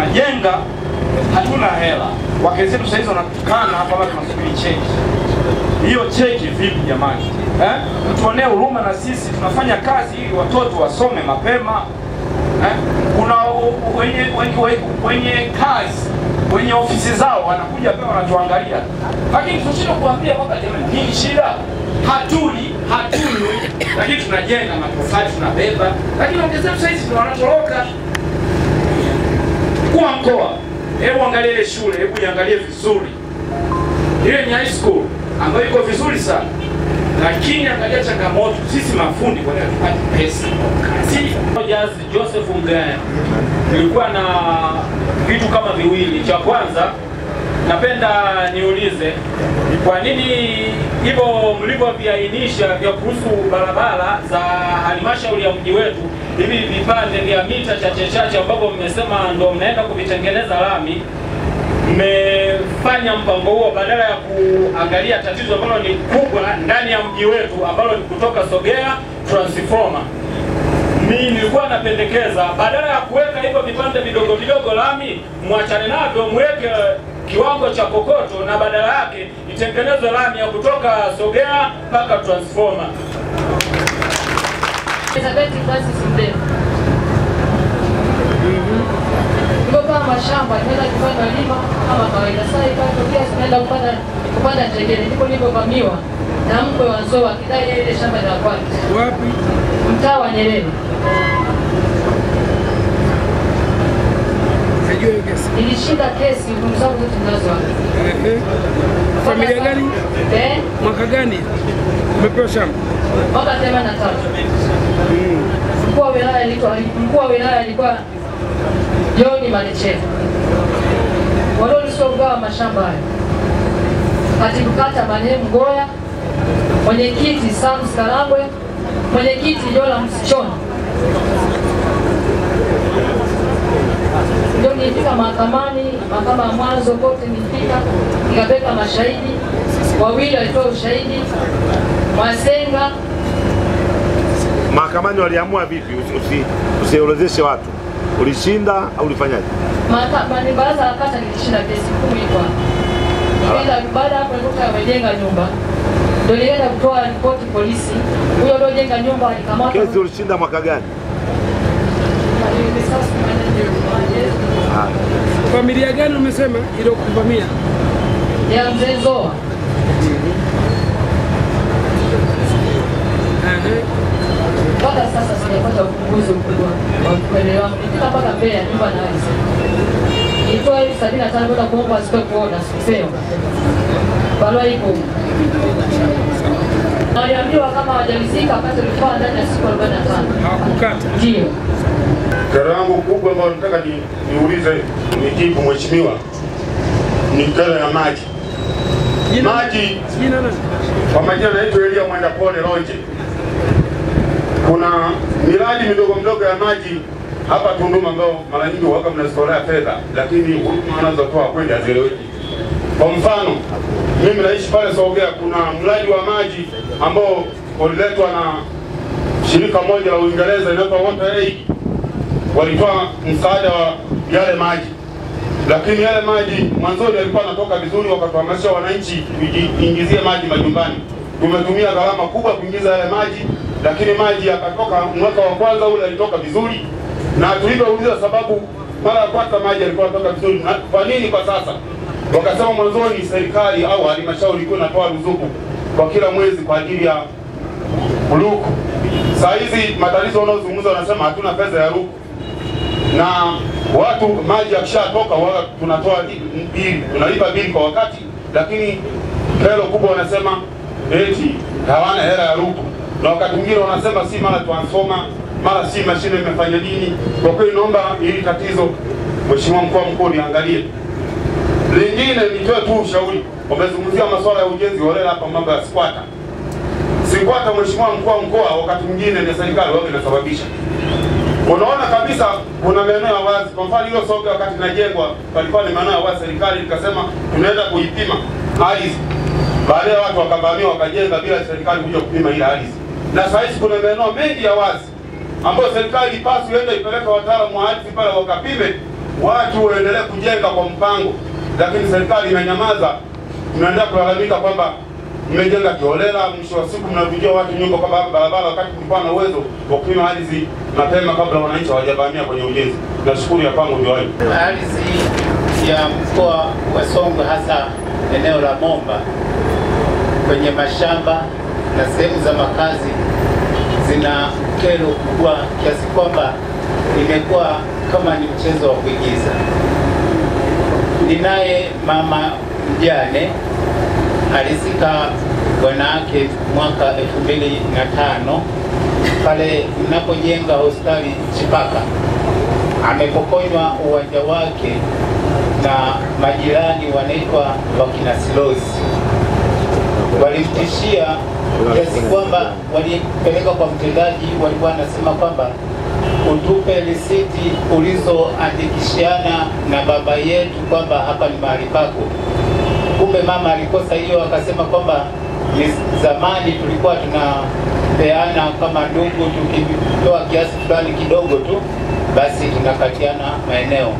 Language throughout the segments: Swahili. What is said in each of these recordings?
tunajenga, hatuna hela. Wake zetu sasa hizo wanatukana hapa, watu tunasubiri cheki. Hiyo cheki vipi jamani? Tuonee huruma na sisi, tunafanya kazi ili watoto wasome mapema. Kuna wenye kazi, wenye ofisi zao wanakuja pia wanatuangalia. Lakini tunashindwa kuambia kwamba jamani nini shida? Hatuli, lakini tunajenga matofali tunabeba. Lakini ongezea sasa hizi wanatoroka. Kwa mkoa, hebu angalia ile shule, hebu iangalie vizuri. Ile ni high school ambayo iko vizuri sana. Lakini angalia changamoto, sisi mafundi kwa nini hatupati pesa? Joseph Mgaya. Nilikuwa na vitu kama viwili. Cha kwanza napenda niulize kwa nini hivyo mlivyoviainisha vya kuhusu barabara za halmashauri ya mji wetu, hivi vipande vya mita chache ambavyo mmesema ndo mnaenda kuvitengeneza lami, mmefanya mpango huo badala ya kuangalia tatizo ambalo ni kubwa ndani ya mji wetu ambalo ni kutoka Sogea transformer. Mimi nilikuwa napendekeza badala ya kuweka hivyo vipande vidogo lami, muachane navyo, mweke kiwango cha kokoto na badala yake itengenezwe lami ya kutoka Sogea mpaka transformer. Kwa mashamba inaenda kupanda lima kama kawaida. Sasa ikatokea tunaenda kupanda njegere, ndipo nilipovamiwa na mkwe wa Nzoa akidai ile shamba la kwake. Wapi? Mtaa wa Nyerere. Nilishinda kesi, ndugu zangu zote tunazo hapa. Familia gani? Mwaka gani? Umepewa shamba? Mwaka 83. Mkuu wa wilaya alikuwa John Malechera. Waliogawa mashamba hayo, katibu kata marehemu Goya, mwenyekiti Sam Karangwe, mwenyekiti Jola Msichona. Ndio nilifika mahakamani, mahakama ya mwanzo kote nilifika, nikapeka mashahidi, wawili walitoa ushahidi, Mwasenga. Mahakamani waliamua vipi? Usiorozeshe watu. Ulishinda au ulifanyaje? Mahakamani baraza la kata nilishinda kesi 10 kwa. Nikaenda baada hapo nilikuwa nimejenga nyumba. Ndio nilienda kutoa ripoti polisi. Huyo ndio jenga nyumba alikamata. Kesi ulishinda mwaka gani? Familia gani umesema ile kuvamia? Ya mzee Nzoa. Mpaka sasa sijapata ufunguzi mkubwa wa kweli wangu. Nilifika mpaka Mbeya nyumba na hizo. Nilitoa hivi 75 kwenda kuomba asipe kuona sipeo. Barua ipo. Waliambiwa kama hawajalizika wakati ulikuwa ndani ya siku 45. Hawakukata. Ndio. Kero yangu kubwa ambayo nataka niulize nijibu mheshimiwa ni kero ya maji. Maji. Jina nani? Kwa majina naitwa Elia Mwenda Pole Lonje. Kuna miradi midogo ya maji hapa Tunduma ambao mara nyingi waka mnazitolea fedha, lakini huduma wanazotoa kweli hazieleweki. Kwa mfano, mimi naishi pale Sogea, kuna mradi wa maji ambao uliletwa na shirika moja la Uingereza inaitwa WaterAid. Walitoa msaada wa yale maji. Lakini yale maji mwanzoni yalikuwa yanatoka vizuri, wakatuhamasisha wananchi kuingizie maji majumbani. Tumetumia gharama kubwa kuingiza yale maji, lakini maji yakatoka mwaka wa kwanza ule yalitoka vizuri. Na tulipouliza sababu mara ya kwanza maji yalikuwa yanatoka vizuri, na kwa nini kwa sasa? Wakasema mwanzoni serikali au halmashauri ilikuwa inatoa ruzuku kwa kila mwezi kwa ajili ya ruku. Saa hizi matatizo wanaozungumza wanasema hatuna pesa ya ruku. Na watu maji yakishatoka tunatoa bili, tunalipa bili kwa wakati, lakini kero kubwa wanasema eti hawana hela ya ruku. Na wakati mwingine wanasema si mara transformer, mara si mashine imefanya nini. Kwa kweli naomba hili tatizo Mheshimiwa Mkuu wa Mkoa niangalie. Lingine nitoe tu ushauri. Wamezungumzia masuala ya ujenzi holela hapa, mambo ya squatter. Squatter Mheshimiwa Mkuu wa Mkoa wakati mwingine ni serikali wao inasababisha. Unaona kabisa kuna maeneo ya wazi. Kwa mfano hilo Sogea wakati linajengwa palikuwa ni maeneo ya wazi, serikali ikasema tunaenda kuipima ardhi. Baadaye watu wakavamia wakajenga bila serikali kuja kupima ile ardhi. Na sasa hivi kuna maeneo mengi ya wazi ambayo serikali ipaswe iende ipeleke wataalamu wa ardhi pale wakapime watu waendelee kujenga kwa mpango, lakini serikali imenyamaza. Tunaendelea kulalamika kwamba mmejenga kiholela, mwisho wa siku mnavunjia watu nyumba kwa barabara, wakati kulikuwa na uwezo wa kupima ardhi mapema kabla wananchi hawajavamia kwenye ujenzi. Nashukuru ya kwangu ndio hayo. Ardhi ya mkoa wa Songwe, hasa eneo la Momba, kwenye mashamba na sehemu za makazi zina kero kubwa kiasi kwamba imekuwa kama ni mchezo wa kuigiza. Ninaye mama mjane alizika bwanake mwaka 2005 pale mnapojenga hospitali Chipaka. Amepokonywa uwanja wake na majirani wanaitwa wakina Silozi. Walimtishia kiasi kwamba walipeleka kwa mtendaji, walikuwa wanasema kwamba utupe risiti ulizoandikishiana na baba yetu kwamba hapa ni mahali pako. Kumbe mama alikosa hiyo, akasema kwamba ni zamani tulikuwa tunapeana kama ndugu, tukitoa kiasi fulani kidogo tu basi tunakatiana maeneo.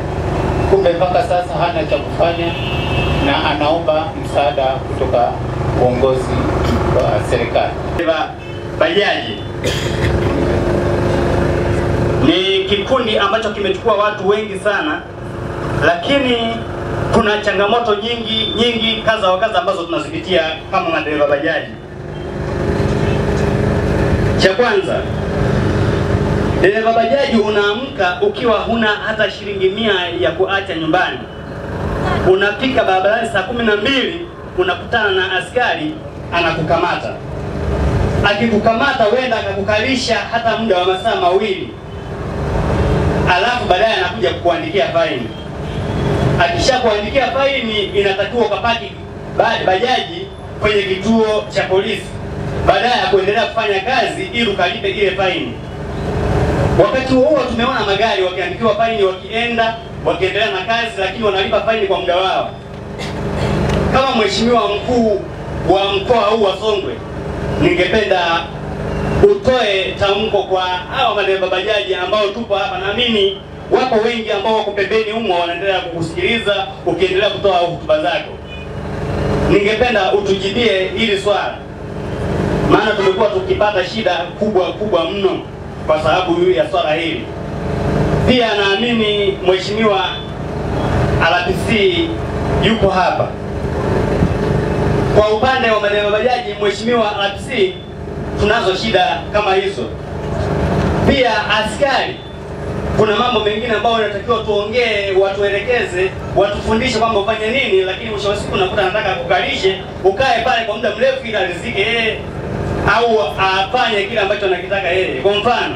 Kumbe mpaka sasa hana cha kufanya na anaomba msaada kutoka uongozi wa serikali. Bajaji ni kikundi ambacho kimechukua watu wengi sana, lakini kuna changamoto nyingi kadha wa kadha ambazo tunazipitia kama madereva bajaji. Cha kwanza, dereva bajaji unaamka ukiwa huna hata shilingi 100 ya kuacha nyumbani. Unafika barabarani saa 12, unakutana na askari anakukamata. Akikukamata wenda akakukalisha hata muda wa masaa 2. Alafu baadaye anakuja kukuandikia faini. Akishakuandikia faini, inatakiwa ukapaki bajaji kwenye kituo cha polisi, baadaye kuendelea kufanya kazi ili ukalipe ile faini. Wakati huo tumeona magari wakiandikiwa faini wakiendelea na kazi, lakini wanalipa faini kwa muda wao. Kama mheshimiwa mkuu wa mkoa huu wa Songwe, ningependa utoe tamko kwa hao madereva bajaji ambao tupo hapa. Naamini wako wengi ambao wako pembeni humo wanaendelea kukusikiliza ukiendelea kutoa hotuba zako. Ningependa utujibie hili swala, maana tumekuwa tukipata shida kubwa mno kwa sababu ya swala hili. Pia naamini mheshimiwa RPC yuko hapa. Kwa upande wa madereva bajaji, mheshimiwa RPC, tunazo shida kama hizo. Pia askari, kuna mambo mengine ambayo wanatakiwa tuongee, watuelekeze, watufundishe kwamba ufanye nini, lakini mwisho wa siku unakuta anataka kukalishe ukae pale kwa muda mrefu ili alizike yeye au afanye kile ambacho anakitaka yeye. Kwa mfano,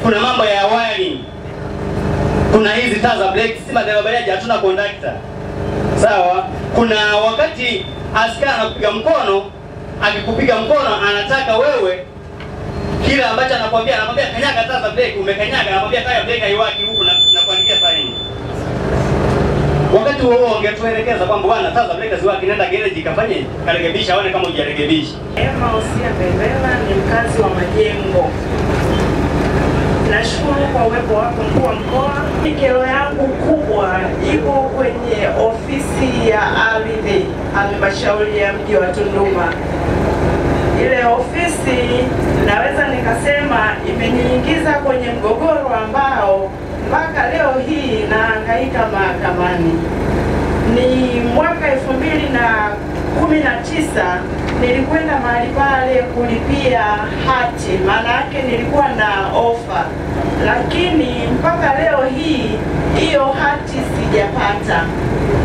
kuna mambo ya wiring. Kuna hizi taa za brake, si madereva bajaji hatuna conductor. Sawa? Kuna wakati askari anakupiga mkono, akikupiga mkono anataka wewe kila ambacho anakuambia kanyaga taa za brake, umekanyaga, anakuambia taa ya brake haiwaki huku na kuandikia faini. Wakati huo ungetuelekeza kwamba bwana taa za brake ziwaki, nenda garage kafanye karekebisha, aone kama hujarekebisha. Emma Osia Bembela ni mkazi wa Majengo. Nashukuru kwa uwepo wako mkuu wa mkoa. Kero yangu kubwa iko kwenye ofisi ya ardhi halmashauri ya mji wa Tunduma. Ile ofisi naweza nikasema imeniingiza kwenye mgogoro ambao mpaka leo hii nahangaika mahakamani. Ni mwaka 2019 nilikwenda mahali pale kulipia hati, maana yake nilikuwa na ofa, lakini mpaka leo hii hiyo hati sijapata.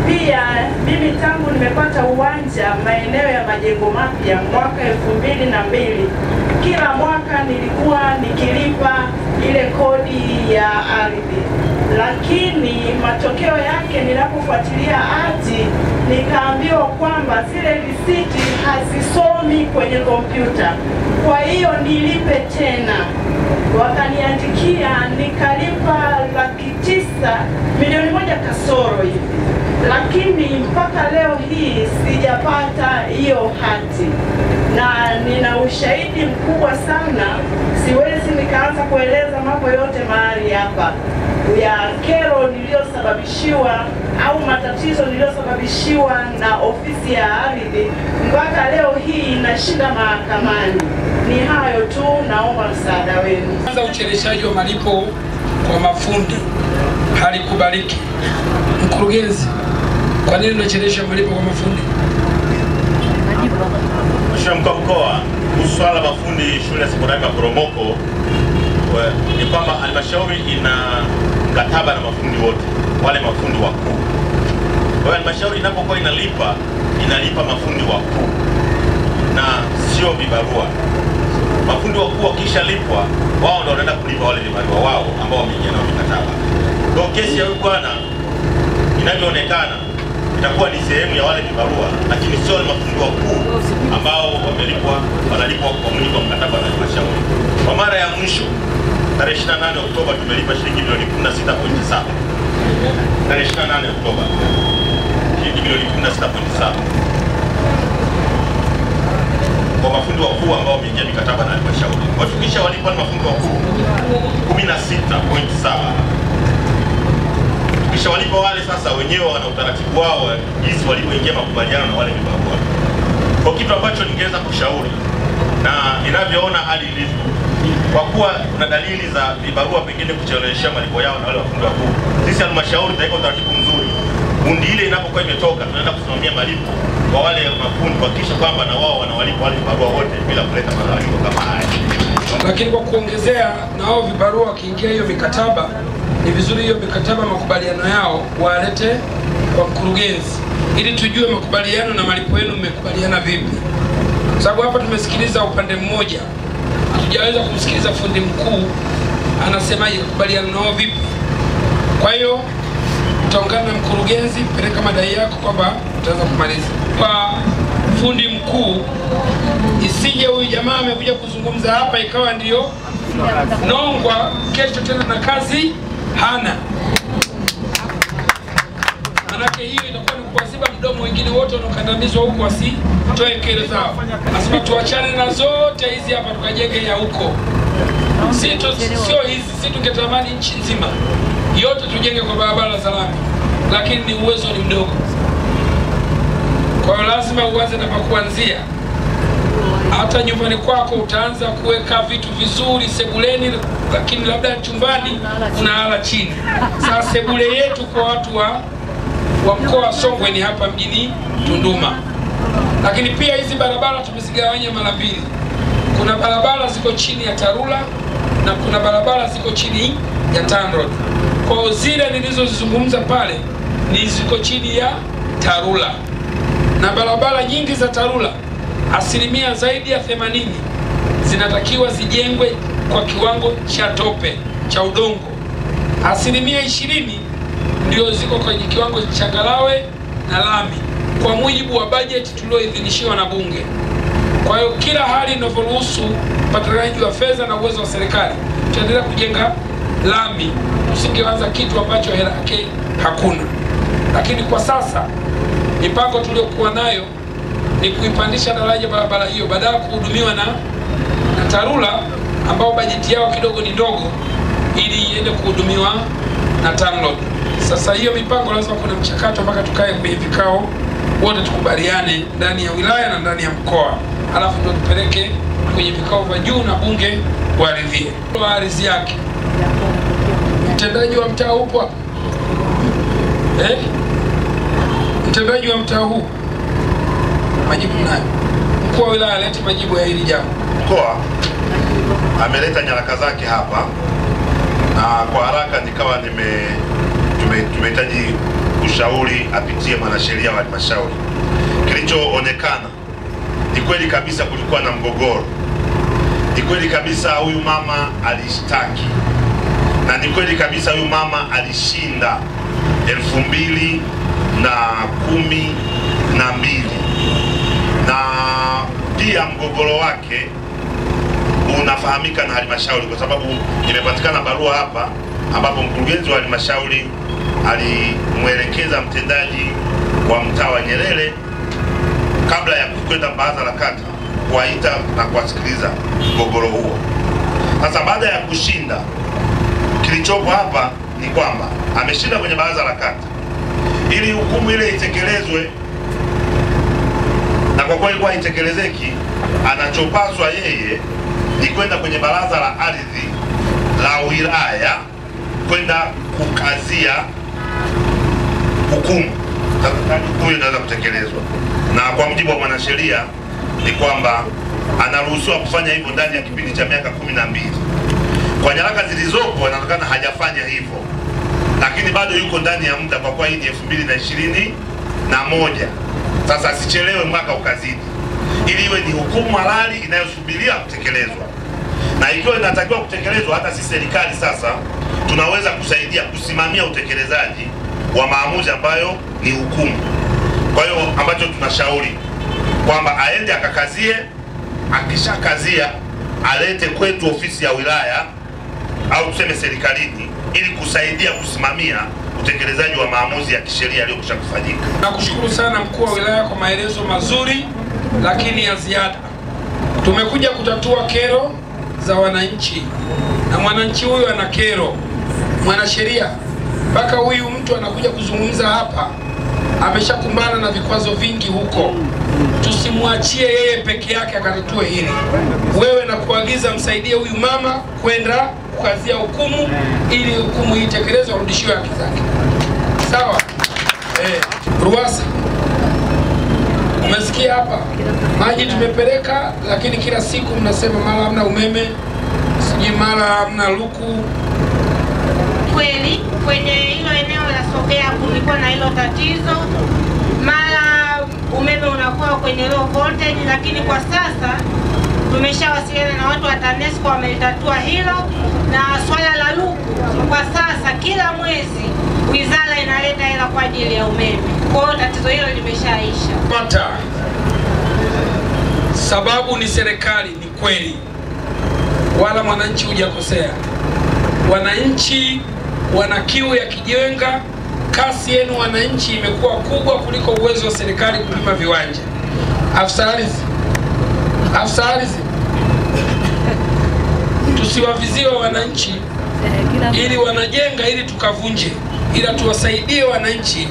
Pia mimi tangu nimepata uwanja maeneo ya Majengo Mapya mwaka 2002, kila mwaka nilikuwa nikilipa ile kodi ya ardhi, lakini matokeo yake ninapofuatilia hati nikaambiwa kwamba zile risiti hazisomi kwenye kompyuta. Kwa hiyo nilipe tena. Wakaniandikia nikalipa Laki9, milioni 1 kasoro hivi. Lakini mpaka leo hii sijapata hiyo hati. Na nina ushahidi mkubwa sana, siwezi nikaanza kueleza mambo yote mahali hapa ya kero niliyosababishiwa au matatizo niliyosababishiwa na ofisi ya ardhi mpaka leo hii inashinda mahakamani. Ni hayo tu, naomba msaada wenu. Kwanza, ucheleweshaji wa malipo kwa mafundi halikubaliki. Mkurugenzi, kwa nini unachelewesha malipo kwa mafundi? Mheshimiwa Mkuu wa Mkoa, kuhusu swala la mafundi shule ya sekondari Maporomoko, ni kwamba halmashauri ina mkataba na mafundi wote, wale mafundi wakuu. Kwa hiyo halmashauri inapokuwa inalipa mafundi wakuu na sio vibarua. Mafundi wakuu wakishalipwa, wao ndio wanaenda kulipa wale vibarua wao ambao wameingia nao mikataba. Kwa kesi ya huyu bwana inavyoonekana itakuwa ni sehemu ya wale vibarua, lakini sio wale mafundi wakuu ambao wanalipwa kwa mujibu wa mkataba na halmashauri. Kwa mara ya mwisho tarehe 28 Oktoba tumelipa shilingi milioni 16.7. Tarehe 28 Oktoba shilingi milioni 16.7 kwa mafundi wakuu ambao wameingia mikataba na halmashauri. Watukisha walipa mafundi wakuu 16.7. Kisha walipo wale sasa wenyewe wana utaratibu wao jinsi walivyoingia makubaliano na wale vibarua. Kwa kitu ambacho ningeweza kushauri na ninavyoona hali ilivyo, kwa kuwa kuna dalili za vibarua pengine kuchelewesha malipo yao na wale wafundi wakuu, sisi halmashauri tutaweka utaratibu mzuri. Kundi ile inapokuwa imetoka, tunaenda kusimamia malipo kwa wale mafundi kuhakikisha kwamba na wao wanawalipa wale vibarua wote bila kuleta malalamiko kama haya. Lakini kwa kuongezea, na wao vibarua wakiingia hiyo mikataba, ni vizuri hiyo mikataba makubaliano yao walete kwa mkurugenzi ili tujue makubaliano na malipo yenu mmekubaliana vipi. Kwa sababu hapa tumesikiliza upande mmoja, hatujaweza kumsikiliza fundi mkuu anasemaje kubaliana nao vipi. Kwa hiyo utaungana na mkurugenzi, peleka madai yako kwamba utaweza kumaliza. Kwa fundi mkuu, isije huyu jamaa amekuja kuzungumza hapa ikawa ndio nongwa kesho tena na kazi hana. Manake hiyo itakuwa ni kuwaziba mdomo wengine wote wanaokandamizwa huku wasitoe kero zao. Lazima tuachane na zote hizi hapa tukajenge ya huko. Sio hizi, si tungetamani nchi nzima yote tujenge kwa barabara za lami, lakini ni uwezo ni mdogo. Kwa hiyo lazima uanze na kuanzia. Hata nyumbani kwako utaanza kuweka vitu vizuri sebuleni, lakini labda chumbani unahala chini. Sasa sebule yetu kwa watu wa mkoa wa Songwe ni hapa mjini Tunduma. Lakini pia hizi barabara tumezigawanya mara mbili. Kuna barabara ziko chini ya TARURA na kuna barabara ziko chini ya TANROADS. Kwa zile nilizozizungumza pale ni ziko chini ya TARURA. Na barabara nyingi za TARURA asilimia zaidi ya 80 zinatakiwa zijengwe kwa kiwango cha tope cha udongo. Asilimia 20 ndio ziko kwenye kiwango cha changarawe na lami kwa mujibu wa bajeti tulioidhinishiwa na Bunge. Kwa hiyo kila hali inavyoruhusu upatikanaji wa fedha na uwezo wa serikali, tutaendelea kujenga lami, usingeanza kitu ambacho hela yake hakuna. Lakini kwa sasa mipango tuliokuwa nayo ni kuipandisha daraja barabara hiyo badala ya kuhudumiwa na TARURA ambao bajeti yao kidogo ni ndogo, ili iende kuhudumiwa na TANROADS. Sasa hiyo mipango lazima kuna mchakato mpaka tukae kwenye vikao wote tukubaliane ndani ya wilaya na ndani ya mkoa, alafu ndio tupeleke kwenye vikao vya juu na Bunge waridhie. Kwa ardhi yake mtendaji wa mtaa upo mtendaji wa mtaa huu majibu nayo. Mkuu wa wilaya alete majibu ya hili jambo. Mkoa ameleta nyaraka zake hapa na kwa haraka nikawa tumehitaji ushauri apitie mwanasheria wa halmashauri. Kilichoonekana ni kweli kabisa kulikuwa na mgogoro. Ni kweli kabisa huyu mama alishtaki. Na ni kweli kabisa huyu mama alishinda 2012 na pia mgogoro wake unafahamika na halmashauri kwa sababu imepatikana barua hapa ambapo mkurugenzi wa halmashauri alimwelekeza mtendaji wa mtaa wa Nyerere kabla ya kwenda baraza la kata kuwaita na kuwasikiliza mgogoro huo. Sasa baada ya kushinda kilichopo hapa ni kwamba ameshinda kwenye baraza la kata, ili hukumu ile itekelezwe, na kwa kuwa ilikuwa haitekelezeki, anachopaswa yeye ni kwenda kwenye baraza la ardhi la wilaya kwenda kukazia hukumu huyo inaweza kutekelezwa. Na kwa mujibu wa mwanasheria ni kwamba anaruhusiwa kufanya hivyo ndani ya kipindi cha miaka 12. Kwa nyaraka zilizopo inaonekana hajafanya hivyo, lakini bado yuko ndani ya muda, kwa kuwa hii ni 2021. Sasa asichelewe mwaka ukazidi, ili iwe ni hukumu halali inayosubiria kutekelezwa. Na ikiwa inatakiwa kutekelezwa, hata sisi serikali sasa tunaweza kusaidia kusimamia utekelezaji wa maamuzi ambayo ni hukumu. Kwa hiyo ambacho tunashauri kwamba aende akakazie, akishakazia alete kwetu ofisi ya wilaya au tuseme serikalini, ili kusaidia kusimamia utekelezaji wa maamuzi ya kisheria yaliyokwisha kufanyika. Nakushukuru sana mkuu wa wilaya kwa maelezo mazuri lakini ya ziada. Tumekuja kutatua kero za wananchi, na mwananchi huyu ana kero. Mwanasheria, mpaka huyu mtu anakuja kuzungumza hapa ameshakumbana na vikwazo vingi huko. Tusimwachie yeye peke yake akatatue hili. Wewe na kuagiza msaidie huyu mama kwenda kukazia hukumu, ili hukumu hii itekelezwe, arudishiwe haki zake. Sawa? Ruwasa, umesikia hapa, maji tumepeleka, lakini kila siku mnasema mara hamna umeme, sijui mara hamna luku. Kweli kwenye hilo eneo la Sogea kulikuwa na hilo tatizo, mara umeme unakuwa kwenye low voltage, lakini kwa sasa tumeshawasiliana na watu wa TANESCO, wamelitatua hilo. Na swala la luku, kwa sasa kila mwezi wizara inaleta hela kwa ajili ya umeme, kwa hiyo tatizo hilo limeshaisha. Pata sababu ni serikali, ni kweli, wala mwananchi hujakosea. Wananchi wana kiu ya kijenga. Kasi yenu wananchi imekuwa kubwa kuliko uwezo wa serikali kupima viwanja. Afisa ardhi, tusiwavizie wananchi ili wanajenga ili tukavunje, ila tuwasaidie wananchi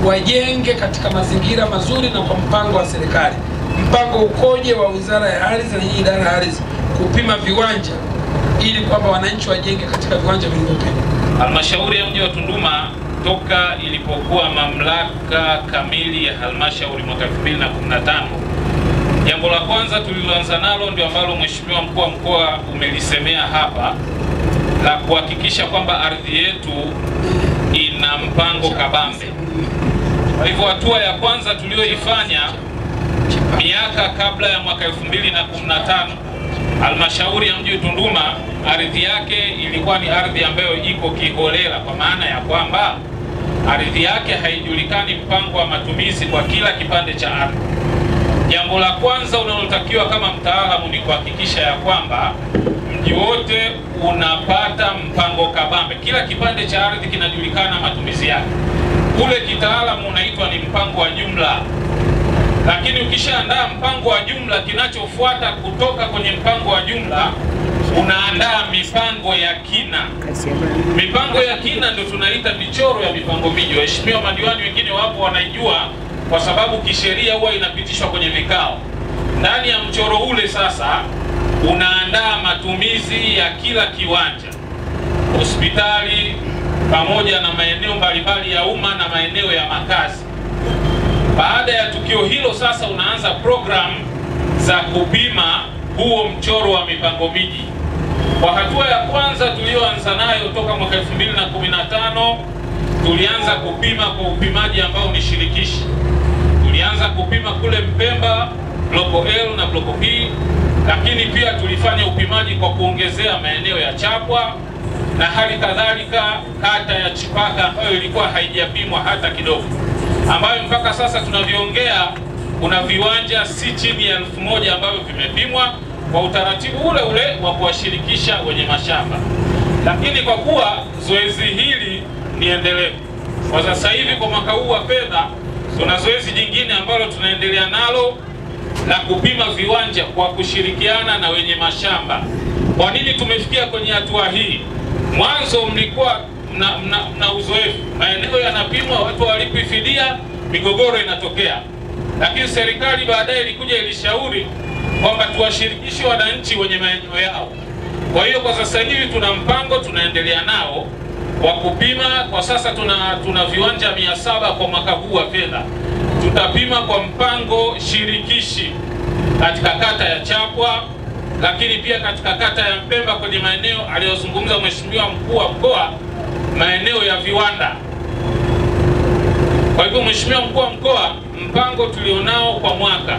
wajenge katika mazingira mazuri na kwa mpango wa serikali. Mpango ukoje wa wizara ya ardhi na idara ya ardhi kupima viwanja ili kwamba wananchi wajenge katika viwanja vilivyopimwa. Halmashauri ya mji wa Tunduma toka ilipokuwa mamlaka kamili ya halmashauri mwaka 2015, jambo la kwanza tuliloanza nalo ndio ambalo Mheshimiwa mkuu wa mkoa umelisemea hapa, la kuhakikisha kwamba ardhi yetu ina mpango kabambe. Kwa hivyo hatua ya kwanza tuliyoifanya miaka kabla ya mwaka 2015, halmashauri ya mji wa Tunduma ardhi yake ilikuwa ni ardhi ambayo iko kiholela, kwa maana ya kwamba ardhi yake haijulikani mpango wa matumizi kwa kila kipande cha ardhi. Jambo la kwanza unalotakiwa kama mtaalamu ni kuhakikisha ya kwamba mji wote unapata mpango kabambe, kila kipande cha ardhi kinajulikana matumizi yake. Ule kitaalamu unaitwa ni mpango wa jumla. Lakini ukishaandaa mpango wa jumla, kinachofuata kutoka kwenye mpango wa jumla unaandaa mipango ya kina. Mipango ya kina ndio tunaita michoro ya mipango miji. Waheshimiwa madiwani wengine wapo wanaijua, kwa sababu kisheria huwa inapitishwa kwenye vikao. Ndani ya mchoro ule sasa unaandaa matumizi ya kila kiwanja, hospitali pamoja na maeneo mbalimbali ya umma na maeneo ya makazi. Baada ya tukio hilo sasa unaanza program za kupima huo mchoro wa mipango miji. Kwa hatua ya kwanza tuliyoanza nayo toka mwaka 2015, tulianza kupima kwa upimaji ambao ni shirikishi. Tulianza kupima kule Mpemba bloko L na bloko P, lakini pia tulifanya upimaji kwa kuongezea maeneo ya Chapwa na hali kadhalika kata ya Chipaka ambayo ilikuwa haijapimwa hata kidogo, ambayo mpaka sasa tunavyoongea kuna viwanja si chini ya 1000 ambavyo vimepimwa kwa utaratibu ule ule wa kuwashirikisha wenye mashamba. Lakini kwa kuwa zoezi hili ni endelevu, kwa sasa hivi kwa mwaka huu wa fedha tuna zoezi jingine ambalo tunaendelea nalo la kupima viwanja kwa kushirikiana na wenye mashamba. Kwa nini tumefikia kwenye hatua hii? Mwanzo mlikuwa na uzoefu, maeneo yanapimwa, watu walipi fidia, migogoro inatokea. Lakini serikali baadaye ilikuja ilishauri kwamba tuwashirikishe wananchi wenye maeneo yao. Kwa hiyo kwa sasa hivi tuna mpango tunaendelea nao wa kupima. Kwa sasa tuna viwanja 700 kwa mwaka huu wa fedha. Tutapima kwa mpango shirikishi katika kata ya Chapwa, lakini pia katika kata ya Mpemba kwenye maeneo aliyozungumza Mheshimiwa Mkuu wa Mkoa, maeneo ya viwanda. Kwa hivyo Mheshimiwa Mkuu wa Mkoa, mpango tulionao kwa mwaka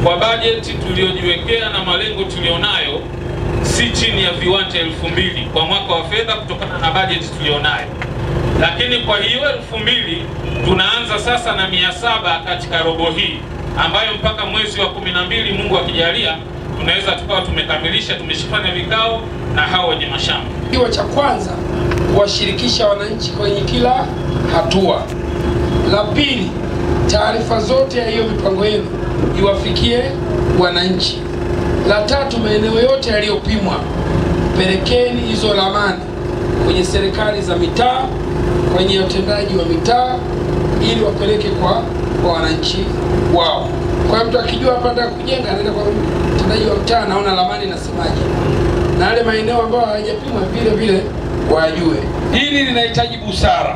kwa bajeti tuliojiwekea na malengo tulionayo si chini ya viwanja 2000 kwa mwaka wa fedha kutokana na bajeti tulionayo. Lakini kwa hiyo 2000 tunaanza sasa na 700 katika robo hii, ambayo mpaka mwezi wa 12 Mungu akijalia tunaweza tukawa tumekamilisha, tumeshifanya vikao na hao wenye mashamba. Kiwa cha kwanza kuwashirikisha wananchi kwenye kila hatua. La pili, taarifa zote ya hiyo mipango yenu iwafikie wananchi. La tatu, maeneo yote yaliyopimwa pelekeni hizo ramani kwenye serikali za mitaa, kwenye utendaji wa mitaa, ili wapeleke kwa wananchi wao. Kwa mtu akijua hapa nataka kujenga, anaenda kwa mtendaji wa mtaa, naona ramani inasemaje, na yale maeneo ambayo hayajapimwa vile vile wajue. Hili linahitaji busara,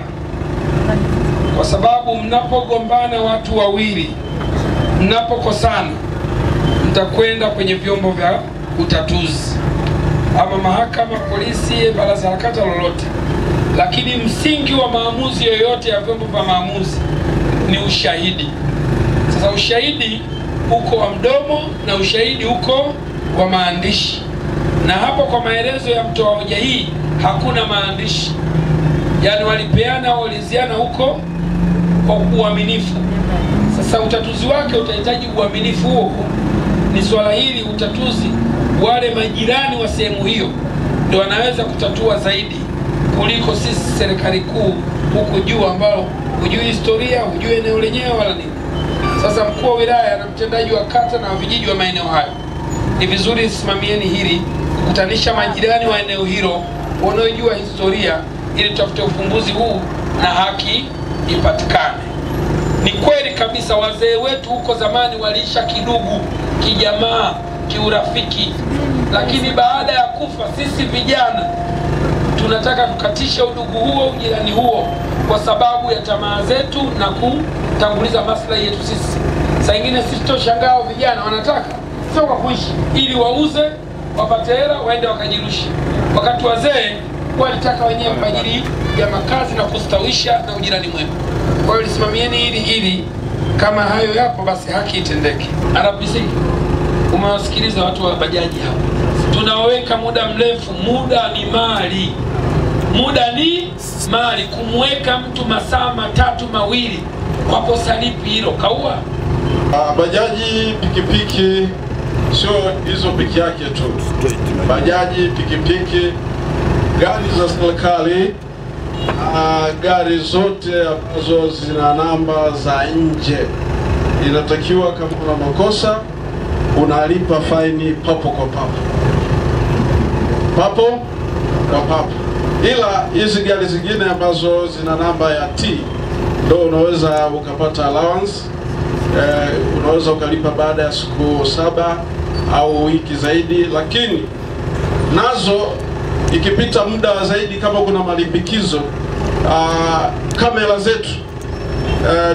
kwa sababu mnapogombana watu wawili, mnapokosana, mtakwenda kwenye vyombo vya utatuzi, ama mahakama, polisi, baraza la kata, lolote. Lakini msingi wa maamuzi yoyote ya vyombo vya maamuzi ni ushahidi. Sasa ushahidi uko wa mdomo na ushahidi uko wa maandishi, na hapo kwa maelezo ya mtoa hoja hii hakuna maandishi, yani walipeana waliziana huko kwa uaminifu. Sasa utatuzi wake utahitaji uaminifu huo. Ni swala hili utatuzi, wale majirani wa sehemu hiyo ndio wanaweza kutatua zaidi kuliko sisi serikali kuu huko juu, ambao hujui historia, hujui eneo lenyewe wala nini. Sasa mkuu wa wilaya na mtendaji wa kata na vijiji wa maeneo hayo, ni vizuri simamieni hili, kukutanisha majirani wa eneo hilo wanaojua historia, ili tutafute ufumbuzi huu na haki ipatikane. Ni kweli kabisa wazee wetu huko zamani waliisha kidugu, kijamaa, kiurafiki, lakini baada ya kufa sisi vijana tunataka tukatishe udugu huo, ujirani huo, kwa sababu ya tamaa zetu na kutanguliza maslahi yetu sisi. Saa ingine sisi toshangaa vijana wanataka sio kwa kuishi, ili wauze wapate hela waende wakajirushi, wakati wazee walitaka wenyewe kwa ajili ya makazi na kustawisha na ujirani mwema. Kwa hiyo lisimamieni ili kama hayo yapo, basi haki itendeke. RPC, umewasikiliza watu wa bajaji hapo. Tunaweka muda mrefu, muda ni mali. Muda ni mali. Kumweka mtu masaa 3 mawili kwa kosa lipi hilo? Kaua. Bajaji, pikipiki, sio hizo piki yake tu. Bajaji, pikipiki, gari za serikali, gari zote ambazo zina namba za nje, inatakiwa kama una makosa unalipa faini papo kwa papo, papo kwa papo. Ila hizi gari zingine ambazo zina namba ya T ndio unaweza ukapata allowance, unaweza ukalipa baada ya siku 7 au wiki zaidi. Lakini nazo ikipita muda zaidi, kama kuna malimbikizo, kamera zetu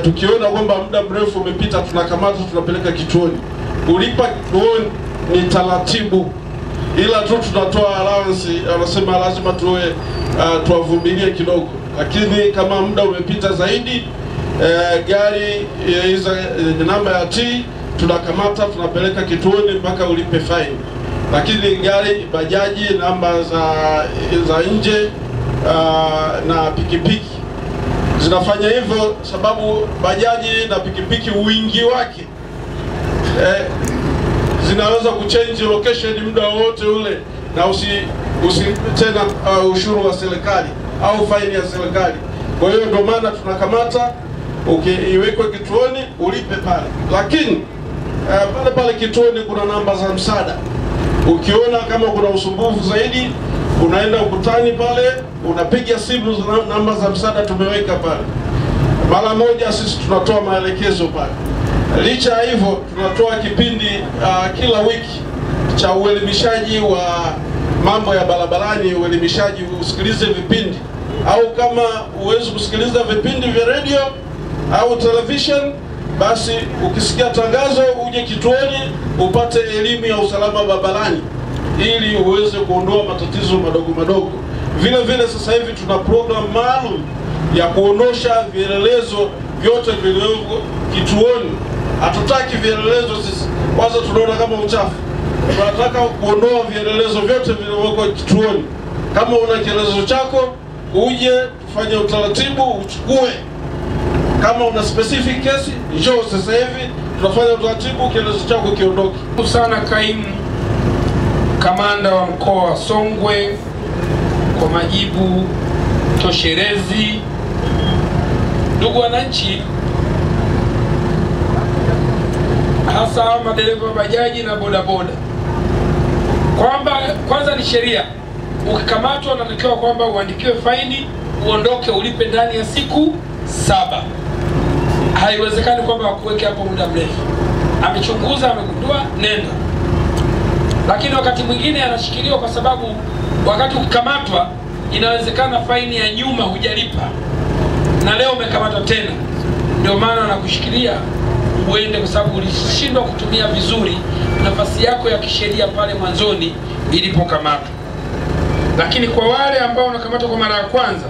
tukiona kwamba muda mrefu umepita, tunakamata, tunapeleka kituoni. Kulipa kituoni ni taratibu, ila tu tunatoa allowance, wanasema lazima tuwavumilie kidogo. Lakini kama muda umepita zaidi, gari hizo namba ya T tunakamata, tunapeleka kituoni mpaka ulipe fine. Lakini gari, bajaji, namba za nje na pikipiki zinafanya hivyo, sababu bajaji na pikipiki wingi wake zinaweza kuchange location muda wote ule, na usilipe tena ushuru wa serikali au faini ya serikali. Kwa hiyo ndio maana tunakamata, iwekwe kituoni, ulipe pale. Lakini pale kituoni kuna namba za msaada. Ukiona kama kuna usumbufu zaidi, Unaenda ukutani pale, unapiga simu, namba za msaada tumeweka pale. Mara moja sisi tunatoa maelekezo pale. Licha ya hivyo, tunatoa kipindi kila wiki cha uelimishaji wa mambo ya barabarani, uelimishaji, usikilize vipindi, au kama uwezi kusikiliza vipindi vya radio au television, basi ukisikia tangazo uje kituoni upate elimu ya usalama barabarani ili uweze kuondoa matatizo madogo madogo. Vile vile sasa hivi tuna program maalum ya kuondosha vielelezo vyote vilivyo kituoni. Hatutaki vielelezo sisi, kwanza tunaona kama uchafu. Tunataka kuondoa vielelezo vyote vilivyo kituoni. Kama una kielezo chako, uje tufanye utaratibu uchukue. Kama una specific kesi, njoo sasa hivi tunafanya utaratibu kielezo chako kiondoke. Sana Kaimu Kamanda wa Mkoa wa Songwe kwa majibu tosherezi. Ndugu wananchi, hasa madereva bajaji na bodaboda, kwamba kwanza ni sheria, ukikamatwa unatakiwa kwamba uandikiwe faini, uondoke, ulipe ndani ya siku 7. Haiwezekani kwamba wakuweke hapo muda mrefu. Amechunguza, amegundua, nenda. Lakini wakati mwingine anashikiliwa kwa sababu wakati ukikamatwa inawezekana faini ya nyuma hujalipa na leo umekamatwa tena, ndio maana anakushikilia uende, kwa sababu ulishindwa kutumia vizuri nafasi yako ya kisheria pale mwanzoni ilipokamatwa. Lakini kwa wale ambao wanakamatwa kwa mara ya kwanza,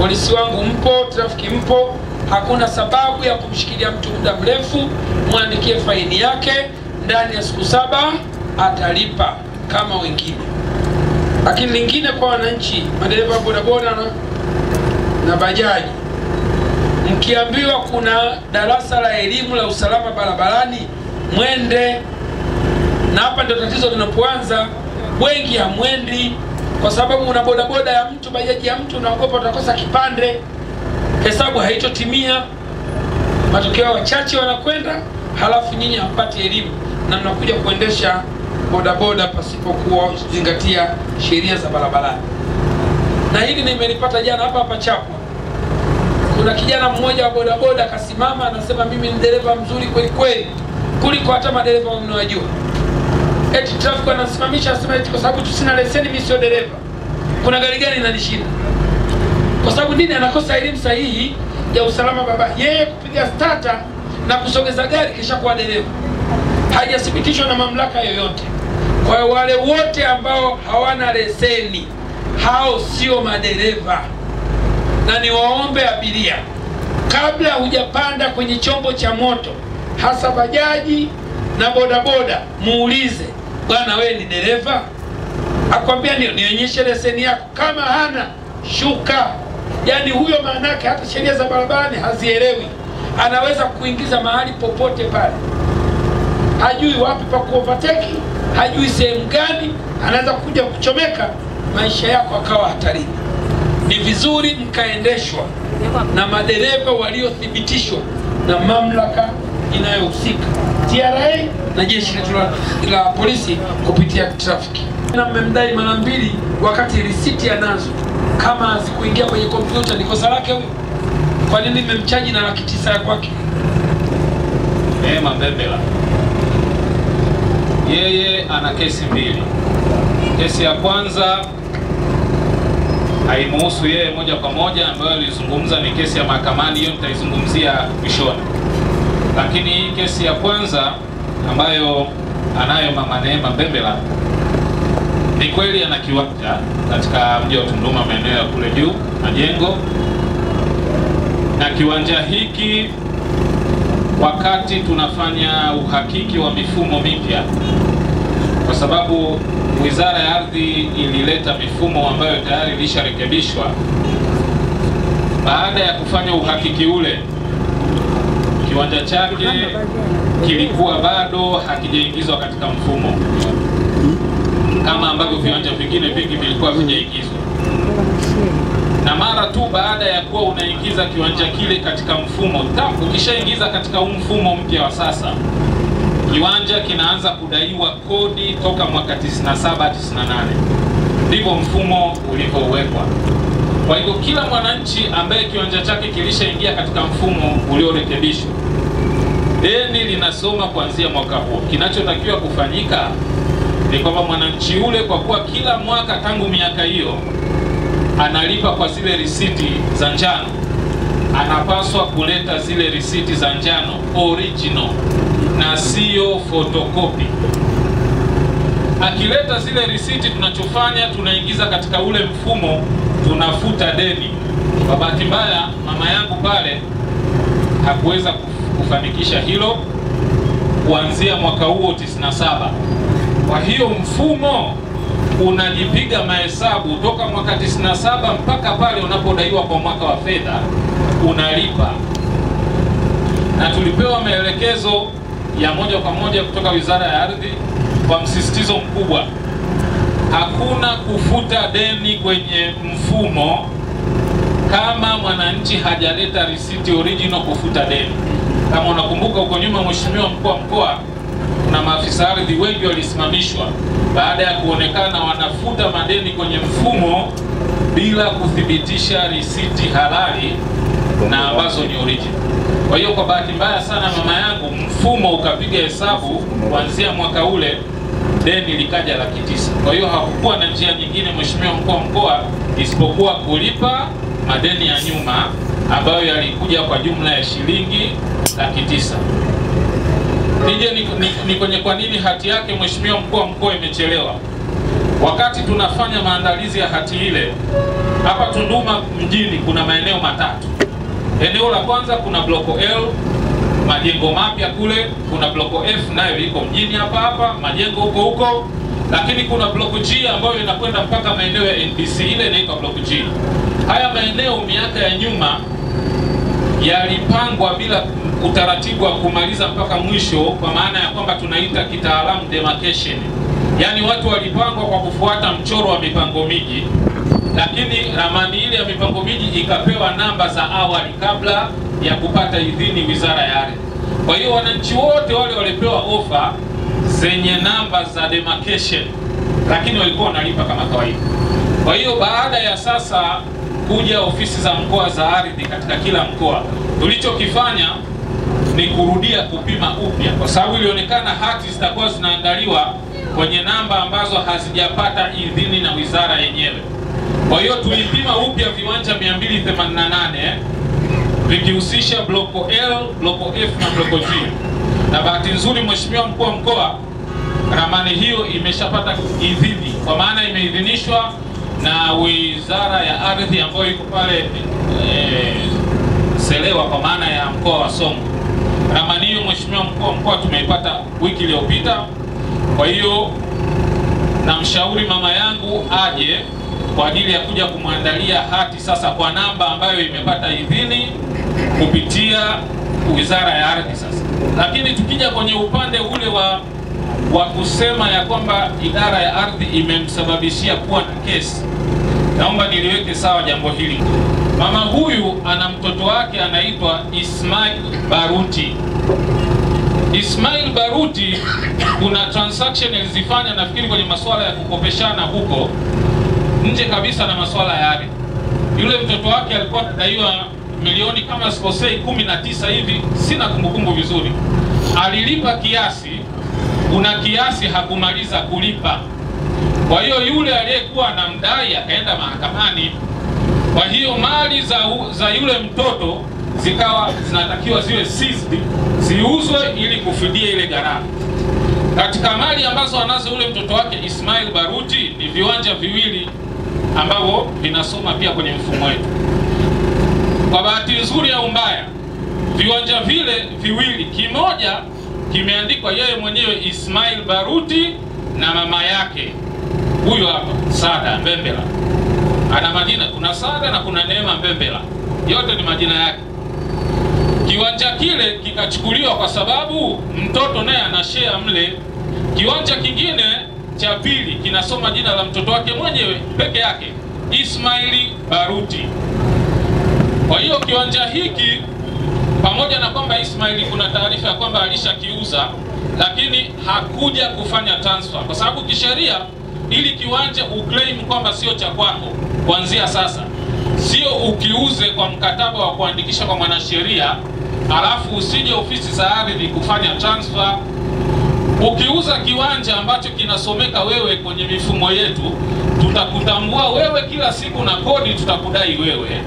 polisi wangu mpo, trafiki mpo, hakuna sababu ya kumshikilia mtu muda mrefu. Muandikie faini yake, ndani ya siku 7 atalipa kama wengine. Lakini lingine kwa wananchi, madereva bodaboda na bajaji, mkiambiwa kuna darasa la elimu la usalama barabarani, mwende. Na hapa ndio tatizo linapoanza. Wengi hamwendi kwa sababu una bodaboda ya mtu, bajaji ya mtu, unaogopa utakosa kipande, hesabu haitotimia. Matokeo wachache wanakwenda, halafu nyinyi hampati elimu na mnakuja kuendesha bodaboda pasipokuwa zingatia sheria za barabarani. Na hili nimelipata jana hapa Chapwa. Kuna kijana mmoja wa bodaboda akasimama anasema mimi ni dereva mzuri kweli kweli kuliko hata madereva mnaojua. Eti traffic anasimamisha, anasema eti kwa sababu tu sina leseni mimi sio dereva. Kuna gari gani inanishinda? Kwa sababu nini? Anakosa elimu sahihi ya usalama baba. Yeye kupiga starter na kusogeza gari kisha kuwa dereva, hajathibitishwa na mamlaka yoyote. Kwa hiyo wale wote ambao hawana leseni, hao sio madereva. Na niwaombe abiria, kabla hujapanda kwenye chombo cha moto, hasa bajaji na bodaboda, muulize, bwana wewe ni dereva? Akwambia ndio, nionyeshe leseni yako. Kama hana, shuka. Yaani huyo maanake hata sheria za barabarani hazielewi. Anaweza kuingiza mahali popote pale. Hajui wapi pa kuovertake, hajui sehemu gani, anaweza kuja kuchomeka maisha yako akawa hatarini. Ni vizuri mkaendeshwa na madereva waliothibitishwa na mamlaka inayohusika, TRA na jeshi la polisi kupitia trafiki. Na mmemdai mara 2 wakati risiti anazo. Kama hazikuingia kwenye kompyuta ni kosa lake huyo. Kwa nini mmemchaji na Laki9 ya kwake? Mambembela yeye ana kesi 2. Kesi ya kwanza haimuhusu yeye moja kwa moja, ambayo alizungumza ni kesi ya mahakamani, hiyo nitaizungumzia mwishoni. Lakini hii kesi ya kwanza ambayo anayo Mama Neema Mbembela, ni kweli ana kiwanja katika mji wa Tunduma, maeneo ya kule juu Majengo, na kiwanja hiki wakati tunafanya uhakiki wa mifumo mipya, kwa sababu Wizara ya Ardhi ilileta mifumo ambayo tayari ilisharekebishwa. Baada ya kufanya uhakiki ule, kiwanja chake kilikuwa bado hakijaingizwa katika mfumo kama ambavyo viwanja vingine vingi vilikuwa vijaingizwa. Na mara tu baada ya kuwa unaingiza kiwanja kile katika mfumo, ukishaingiza katika mfumo mpya wa sasa, kiwanja kinaanza kudaiwa kodi toka mwaka 97-98. ndivyo mfumo ulivyowekwa. Kwa hivyo kila mwananchi ambaye kiwanja chake kilishaingia katika mfumo uliorekebishwa, deni linasoma kuanzia mwaka huo. Kinachotakiwa kufanyika ni kwamba mwananchi ule, kwa kuwa kila mwaka tangu miaka hiyo analipa kwa zile risiti za njano, anapaswa kuleta zile risiti za njano original na sio photocopy. Akileta zile risiti, tunachofanya tunaingiza katika ule mfumo, tunafuta deni. Kwa bahati mbaya mama yangu pale hakuweza kufanikisha hilo kuanzia mwaka huo 97. Kwa hiyo mfumo unajipiga mahesabu toka mwaka 97 mpaka pale unapodaiwa kwa mwaka wa fedha unalipa. Na tulipewa maelekezo ya moja kwa moja kutoka Wizara ya Ardhi kwa msisitizo mkubwa, hakuna kufuta deni kwenye mfumo kama mwananchi hajaleta risiti original kufuta deni. Kama unakumbuka huko nyuma, Mheshimiwa Mkuu wa Mkoa, kuna maafisa ardhi wengi walisimamishwa baada ya kuonekana wanafuta madeni kwenye mfumo bila kuthibitisha risiti halali na ambazo ni original. Kwa hiyo kwa bahati mbaya sana mama yangu, mfumo ukapiga hesabu kuanzia mwaka ule deni likaja 900,000. Kwa hiyo hakukuwa na njia nyingine Mheshimiwa Mkuu wa Mkoa isipokuwa kulipa madeni ya nyuma ambayo yalikuja kwa jumla ya shilingi 900,000. Nije ni kwenye kwa nini hati yake Mheshimiwa Mkuu wa Mkoa imechelewa. Wakati tunafanya maandalizi ya hati ile, hapa Tunduma mjini kuna maeneo matatu. Eneo la kwanza kuna bloko L, majengo mapya kule. Kuna bloko F nayo iko mjini hapa majengo huko, lakini kuna bloko G ambayo inakwenda mpaka maeneo ya NBC, ile inaitwa bloko G. Haya maeneo miaka ya nyuma yalipangwa bila utaratibu wa kumaliza mpaka mwisho, kwa maana ya kwamba tunaita kitaalamu demarcation. Yaani watu walipangwa kwa kufuata mchoro wa mipango miji, lakini ramani ile ya mipango miji ikapewa namba za awali kabla ya kupata idhini Wizara ya Ardhi. Kwa hiyo wananchi wote wale walipewa ofa zenye namba za demarcation, lakini walikuwa wanalipa kama kawaida. Kwa hiyo baada ya sasa kuja ofisi za mkoa za ardhi katika kila mkoa, tulichokifanya ni kurudia kupima upya, kwa sababu ilionekana hati zitakuwa zinaangaliwa kwenye namba ambazo hazijapata idhini na wizara yenyewe. Kwa hiyo tulipima upya viwanja 288 vikihusisha bloko L, bloko F na bloko G. Na bahati nzuri Mheshimiwa Mkuu wa Mkoa, ramani hiyo imeshapata idhini, kwa maana imeidhinishwa na Wizara ya Ardhi ambayo iko pale Selewa, kwa maana ya mkoa wa Songwe. Ramani hiyo Mheshimiwa Mkuu wa Mkoa tumeipata wiki iliyopita. Kwa hiyo namshauri mama yangu aje kwa ajili ya kuja kumwandalia hati sasa kwa namba ambayo imepata idhini kupitia Wizara ya Ardhi sasa. Lakini tukija kwenye upande ule wa kusema ya kwamba idara ya ardhi imemsababishia kuwa na kesi, naomba niliweke sawa jambo hili. Mama huyu ana mtoto wake anaitwa Ismail Baruti. Ismail Baruti kuna transaction alizifanya nafikiri kwenye masuala ya kukopeshana huko nje kabisa na masuala ya ardhi. Yule mtoto wake alikuwa anadaiwa milioni kama sikosei 19 hivi, sina kumbukumbu vizuri. Alilipa kiasi, kuna kiasi hakumaliza kulipa. Kwa hiyo yule aliyekuwa anamdai akaenda mahakamani. Kwa hiyo mali za yule mtoto zikawa zinatakiwa ziwe seized, ziuzwe ili kufidia ile gharama. Katika mali ambazo anazo yule mtoto wake Ismail Baruti ni viwanja viwili ambavyo vinasoma pia kwenye mfumo wetu. Kwa bahati nzuri au mbaya, viwanja vile viwili, kimoja kimeandikwa yeye mwenyewe Ismail Baruti na mama yake huyo hapa Sada Mbembela. Ana majina, kuna Sada na kuna Neema Mbembela, yote ni majina yake. Kiwanja kile kikachukuliwa kwa sababu mtoto naye ana share mle. Kiwanja kingine cha pili kinasoma jina la mtoto wake mwenyewe peke yake, Ismail Baruti. Kwa hiyo kiwanja hiki, pamoja na kwamba Ismail kuna taarifa ya kwamba alishakiuza, lakini hakuja kufanya transfer, kwa sababu kisheria ili kiwanja uclaim kwamba sio cha kwako kuanzia sasa. Sio ukiuze kwa mkataba wa kuandikisha kwa mwanasheria alafu usije ofisi za ardhi kufanya transfer. Ukiuza kiwanja ambacho kinasomeka wewe kwenye mifumo yetu, tutakutambua wewe kila siku na kodi tutakudai wewe,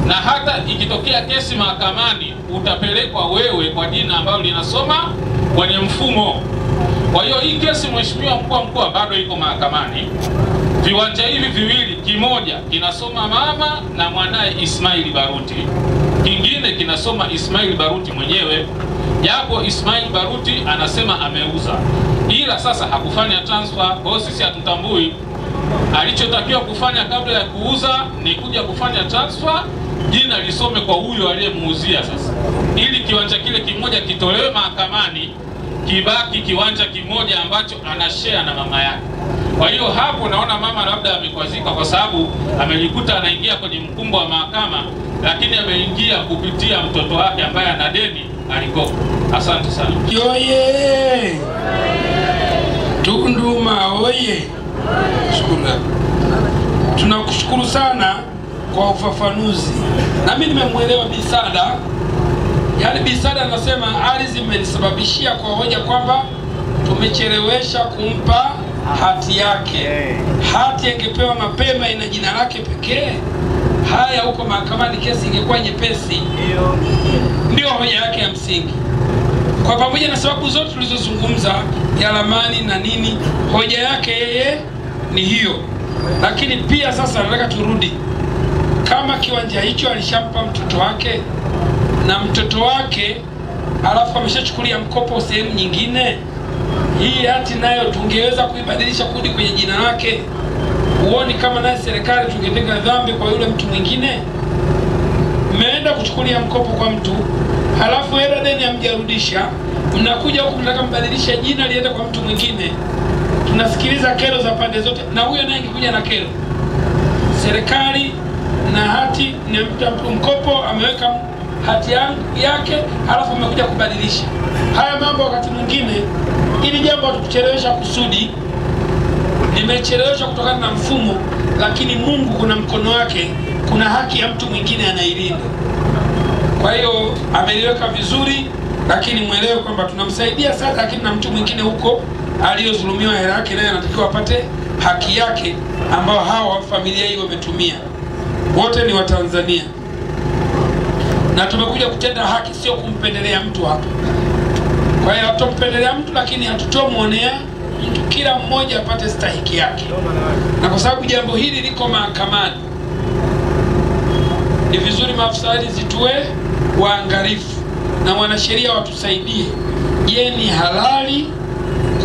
na hata ikitokea kesi mahakamani utapelekwa wewe kwa jina ambalo linasoma kwenye mfumo. Kwa hiyo hii kesi, Mheshimiwa Mkuu wa Mkoa, bado iko mahakamani. Viwanja hivi viwili, kimoja kinasoma mama na mwanae Ismail Baruti, kingine kinasoma Ismail Baruti mwenyewe, japo Ismail Baruti anasema ameuza, ila sasa hakufanya transfer. Kwa hiyo sisi hatutambui. Alichotakiwa kufanya kabla ya kuuza ni kuja kufanya transfer, jina lisome kwa huyo aliyemuuzia sasa, ili kiwanja kile kimoja kitolewe mahakamani, kibaki kiwanja kimoja ambacho anashare na mama yake. Kwa hiyo hapo naona mama labda amekwazika, kwa sababu amejikuta anaingia kwenye mkumbo wa mahakama, lakini ameingia kupitia mtoto wake ambaye ana deni alikopa. Asante sana. Oye! Tunduma oye! Shukrani. Tunakushukuru sana kwa ufafanuzi. Na mimi nimemuelewa Bisada. Yaani Bisada anasema ardhi imenisababishia kwa hoja kwamba tumechelewesha kumpa hati yake. Hati ingepewa mapema, ina jina lake pekee. Haya huko mahakamani kesi ingekuwa nyepesi. Ndio hoja yake ya msingi. Kwa pamoja na sababu zote tulizozungumza ya ramani na nini, hoja yake yeye ni hiyo. Lakini pia sasa nataka turudi, kama kiwanja hicho alishampa mtoto wake na mtoto wake alafu ameshachukulia mkopo sehemu nyingine, hii hati nayo tungeweza kuibadilisha kurudi kwenye jina lake. Uoni kama naye serikali tungetenda dhambi kwa yule mtu mwingine? Mmeenda kuchukulia mkopo kwa mtu, halafu hela deni hamjarudisha, mnakuja huku mnataka mbadilisha jina liende kwa mtu mwingine. Tunasikiliza kero za pande zote, na huyo naye ingekuja na kero. Serikali na hati ni mtu mkopo ameweka hati yake, halafu amekuja kubadilisha. Haya mambo wakati mwingine, ili jambo hatukuchelewesha kusudi, limecheleweshwa kutokana na mfumo, lakini Mungu kuna mkono wake, kuna haki ya mtu mwingine anailinda. Kwa hiyo ameliweka vizuri, lakini mwelewe kwamba tunamsaidia sana, lakini na mtu mwingine huko aliyozulumiwa hela yake naye anatakiwa apate haki yake, ambao hawa familia hii wametumia. Wote ni Watanzania na tumekuja kutenda haki, sio kumpendelea mtu hapa. Kwa hiyo hatutompendelea mtu, lakini hatutomwonea mtu, kila mmoja apate stahiki yake. Na kwa sababu jambo hili liko mahakamani, ni vizuri maafisa ardhi tuwe waangalifu na wanasheria watusaidie. Je, ni halali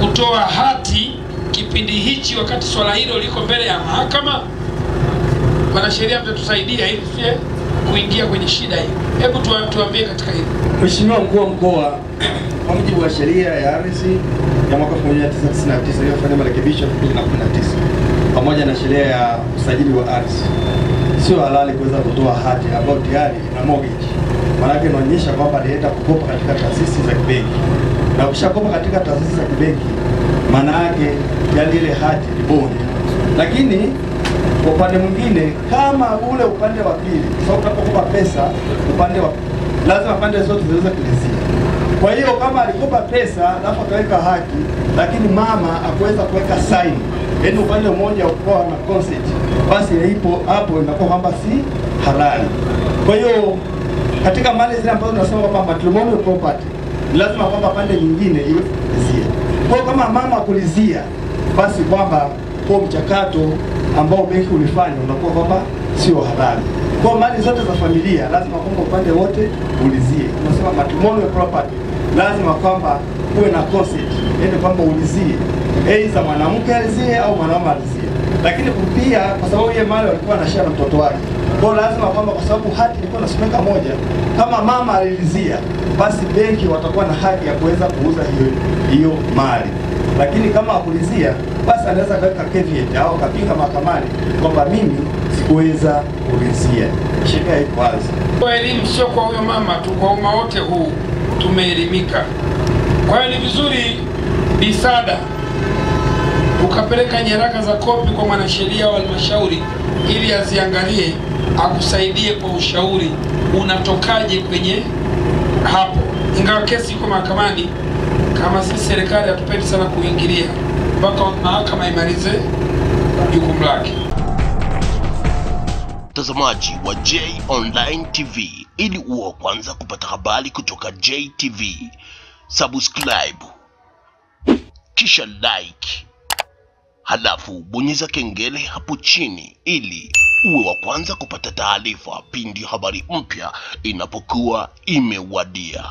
kutoa hati kipindi hichi wakati swala hilo liko mbele ya mahakama? Wanasheria mtatusaidia ili sie kuingia kwenye shida hii. Hebu tuambie katika hili. Mheshimiwa Mkuu wa Mkoa, kwa mujibu wa sheria ya ardhi ya mwaka 1999 iliyofanya marekebisho 2019 pamoja na sheria ya usajili wa ardhi, sio halali kuweza kutoa hati ambayo tayari na mortgage. Maana inaonyesha kwamba alienda kukopa katika taasisi za kibenki, na ukishakopa katika taasisi za kibenki, maana yake yani ile hati ni boni. Lakini kwa upande mwingine, kama ule upande wa pili, sababu unapokopa pesa upande wa lazima pande zote ziweze kulizia. Kwa hiyo kama alikopa pesa alafu akaweka haki, lakini mama hakuweza kuweka sign, yaani upande mmoja ukoa na consent, basi hapo inakuwa kwamba si halali. Kwa hiyo katika mali zile ambazo tunasema kwamba matrimonial property, lazima kwamba pande nyingine iwe kulizia. Kwa hiyo kama mama kulizia, basi kwamba kwa mchakato ambao benki ulifanya unakuwa kwamba sio halali. Kwa mali zote za familia lazima kwamba upande wote ulizie. Tunasema matrimonial property lazima kwamba kuwe na consent, yaani kwamba ulizie, aidha mwanamke alizie au mwanaume alizie. Lakini pia kwa sababu yeye mali alikuwa anashare na mtoto wake, kwa lazima kwamba kwa sababu hati ilikuwa inasomeka moja, kama mama alilizia, basi benki watakuwa na haki ya kuweza kuuza hiyo mali. Lakini kama akulizia, basi anaweza kuweka caveat au kapinga mahakamani kwamba mimi sikuweza kulizia. Sheria iko wazi. Kwa elimu sio kwa huyo mama tu, kwa umma wote huu tumeelimika. Kwa hiyo ni vizuri Bisada ukapeleka nyaraka za kopi kwa mwanasheria wa halmashauri ili aziangalie, akusaidie kwa ushauri unatokaje kwenye hapo. Ingawa kesi iko mahakamani, kama sisi serikali hatupendi sana kuingilia mpaka mahakama imalize jukumu lake. Mtazamaji wa J Online TV, ili uwe kwanza kupata habari kutoka JTV, subscribe kisha like, halafu bonyeza kengele hapo chini ili uwe wa kwanza kupata taarifa pindi habari mpya inapokuwa imewadia.